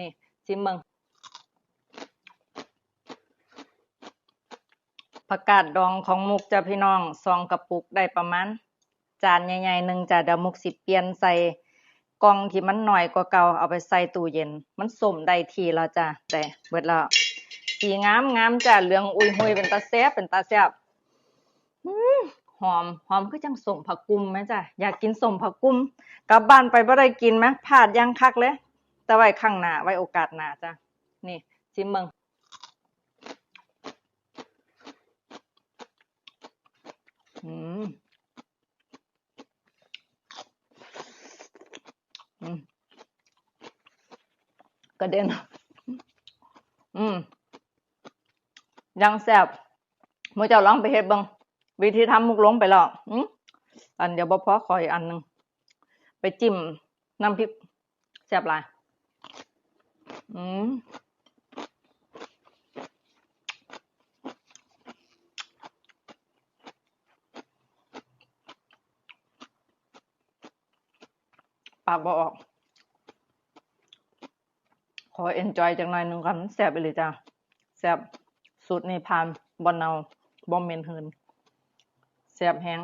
นี่ชิมเบิ่งผักกาดดองของมุกจ้ะพี่น้อง2 กระปุกได้ประมาณจานใหญ่ๆหนึ่งจ้ะเดี๋ยวมุกสิเปลี่ยนใส่กล่องที่มันน้อยกว่าเก่าเอาไปใส่ตู้เย็นมันส้มได้ทีแล้วจ้ะแต่เบิดแล้วสีงามจ้ะเหลืองอุยหุยเป็นตาแซ่บหอมคือจังส้มผักกุมไหมจ้ะอยากกินส้มผักกุมกลับบ้านไปบ่ได้กินไหมพลาดยังคักเลยแต่ไว้ข้างหน้าไว้โอกาสหน้าจ้ะนี่ชิมเบิ่งกระเด็นยังแซ่บมื้อเจ้าลองไปเฮ็ดเบิ่งวิธีทำมุกลงไปแล้วอันเดี๋ยวบ่พอขออีกอันนึงไปจิ้มน้ำพริกแซ่บหลายปากบ่ออกขอเอนจอยจังหน่อยนึงก่อนแซ่บไปเลยจ้ะแซ่บสูตรนี้ผ่านบ่เนาบ่เหม็นหืนแซ่บแฮง